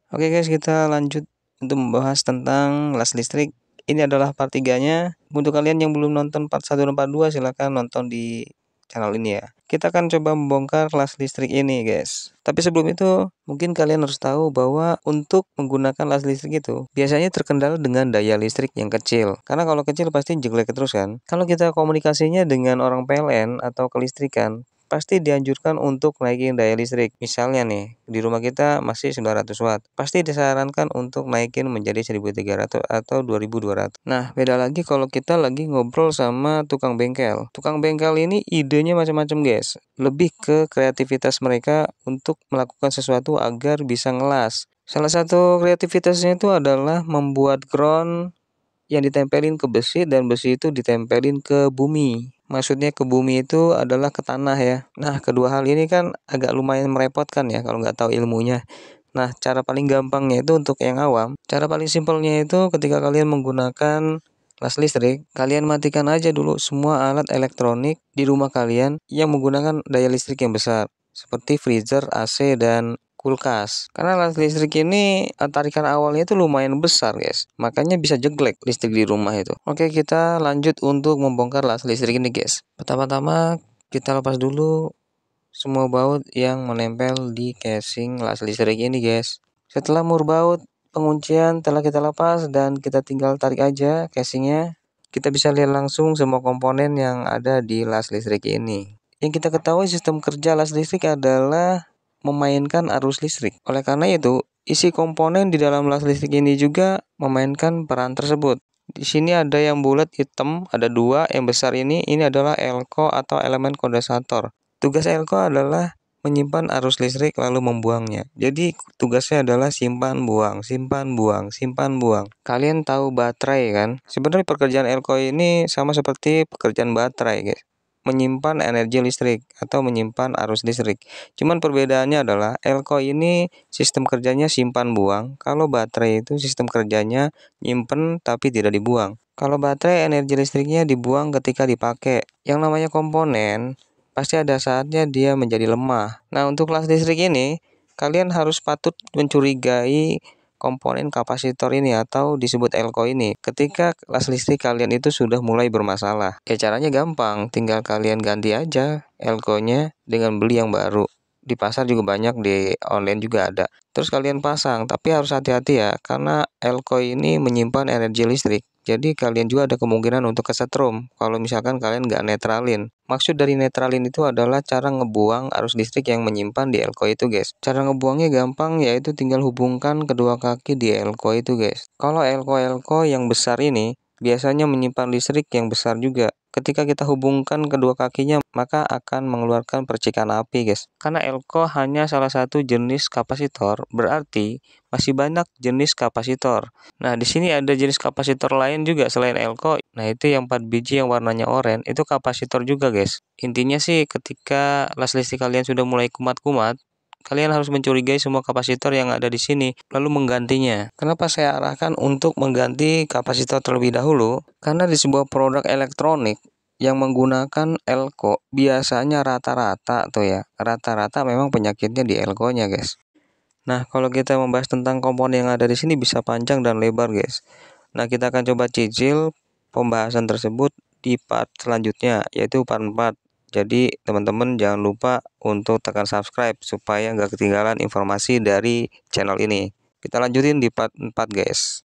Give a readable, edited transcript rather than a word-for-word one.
Oke guys, kita lanjut untuk membahas tentang las listrik. Ini adalah part 3-nya. Untuk kalian yang belum nonton part 1 dan part 2, silahkan nonton di channel ini ya. Kita akan coba membongkar las listrik ini guys. Tapi sebelum itu, mungkin kalian harus tahu bahwa untuk menggunakan las listrik itu biasanya terkendala dengan daya listrik yang kecil. Karena kalau kecil pasti jelek terus kan. Kalau kita komunikasinya dengan orang PLN atau kelistrikan, pasti dianjurkan untuk naikin daya listrik. Misalnya nih, di rumah kita masih 900 watt. Pasti disarankan untuk naikin menjadi 1300 atau 2200. Nah, beda lagi kalau kita lagi ngobrol sama tukang bengkel. Tukang bengkel ini idenya macam-macam, guys. Lebih ke kreativitas mereka untuk melakukan sesuatu agar bisa ngelas. Salah satu kreativitasnya itu adalah membuat ground yang ditempelin ke besi dan besi itu ditempelin ke bumi. Maksudnya ke bumi itu adalah ke tanah ya. Nah, kedua hal ini kan agak lumayan merepotkan ya kalau nggak tahu ilmunya. Nah, cara paling gampangnya itu untuk yang awam. Cara paling simpelnya itu ketika kalian menggunakan las listrik, kalian matikan aja dulu semua alat elektronik di rumah kalian yang menggunakan daya listrik yang besar. Seperti freezer, AC, dan kulkas. Karena las listrik ini tarikan awalnya itu lumayan besar guys. Makanya bisa jeglek listrik di rumah itu. Oke, kita lanjut untuk membongkar las listrik ini guys. Pertama-tama kita lepas dulu semua baut yang menempel di casing las listrik ini guys. Setelah baut penguncian telah kita lepas dan kita tinggal tarik aja casingnya, kita bisa lihat langsung semua komponen yang ada di las listrik ini. Yang kita ketahui sistem kerja las listrik adalah memainkan arus listrik. Oleh karena itu, isi komponen di dalam las listrik ini juga memainkan peran tersebut. Di sini ada yang bulat hitam, ada dua. Yang besar ini adalah elko atau elemen kondensator. Tugas elko adalah menyimpan arus listrik lalu membuangnya. Jadi tugasnya adalah simpan buang, simpan buang, simpan buang. Kalian tahu baterai kan? Sebenarnya pekerjaan elko ini sama seperti pekerjaan baterai guys. Menyimpan energi listrik atau menyimpan arus listrik. Cuman perbedaannya adalah elko ini sistem kerjanya simpan buang, kalau baterai itu sistem kerjanya nyimpen tapi tidak dibuang. Kalau baterai energi listriknya dibuang ketika dipakai. Yang namanya komponen pasti ada saatnya dia menjadi lemah. Nah, untuk las listrik ini kalian harus patut mencurigai komponen kapasitor ini atau disebut elko ini ketika las listrik kalian itu sudah mulai bermasalah. Ya caranya gampang, tinggal kalian ganti aja elkonya dengan beli yang baru. Di pasar juga banyak, di online juga ada. Terus kalian pasang, tapi harus hati-hati ya karena elko ini menyimpan energi listrik. Jadi kalian juga ada kemungkinan untuk kesetrum kalau misalkan kalian nggak netralin. Maksud dari netralin itu adalah cara ngebuang arus listrik yang menyimpan di elko itu guys. Cara ngebuangnya gampang, yaitu tinggal hubungkan kedua kaki di elko itu guys. Kalau elko yang besar ini biasanya menyimpan listrik yang besar juga. Ketika kita hubungkan kedua kakinya, maka akan mengeluarkan percikan api guys. Karena elko hanya salah satu jenis kapasitor, berarti masih banyak jenis kapasitor. Nah, di sini ada jenis kapasitor lain juga selain elko. Nah, itu yang 4 biji yang warnanya oranye, itu kapasitor juga guys. Intinya sih ketika las listrik kalian sudah mulai kumat-kumat, kalian harus mencurigai semua kapasitor yang ada di sini, lalu menggantinya. Kenapa saya arahkan untuk mengganti kapasitor terlebih dahulu? Karena di sebuah produk elektronik yang menggunakan elko, biasanya rata-rata tuh ya, rata-rata memang penyakitnya di elkonya guys. Nah, kalau kita membahas tentang komponen yang ada di sini bisa panjang dan lebar guys. Nah, kita akan coba cicil pembahasan tersebut di part selanjutnya, yaitu part 4. Jadi teman-teman jangan lupa untuk tekan subscribe supaya nggak ketinggalan informasi dari channel ini. Kita lanjutin di part 4 guys.